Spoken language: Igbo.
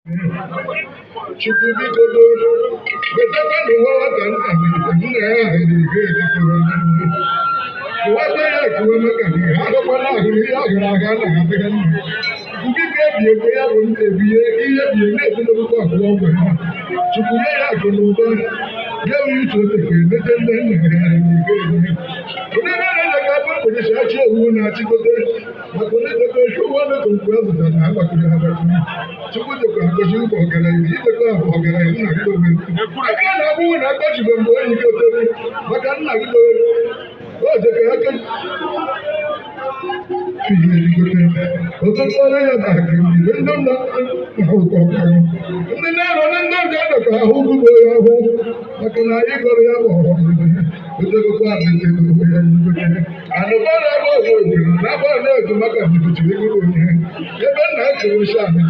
Chukwu biko wetakwa n'ụwa nwata nna nna ya ahụ na-ege nwata ya ekewe maka na agakwana ahụrụ ihe ahụrụ aga na-adịga nna Chukwu biko ebie ya bụ ebie ihe bie na-ebulebukwa abụọ ọgwụ ha Chukwu nye ya akụ na ụba ya bụ iche otefe emete ndị nna ya na-ege onye na-ere ka abụ okwenyechi achị owu na-achịgote maka onye debe ụgbọ dịka mkpu a zụtara na agbakwụrụ agbakwụrụ Chukwu dịkwa agọzi ụgbọ ọgaranya idekwa ahụ ọgaranya nna gị dobe aka na-abụghị na agbajibe mgbe onye gị otere maka nna gị dobe ojeke aka ọtụtụọrụ ya na akịrịbe ndị nna ụkọ ọkarụ ndị na-arụ ndị ọga dọka ahụ ugbo ya ahụ maka na anyị gọrọ ya bụ otegokwa adịghị ya anụmanụ agba obodo na agba na-ezu maka jibuchiri ego onye ebe nna echewesi anị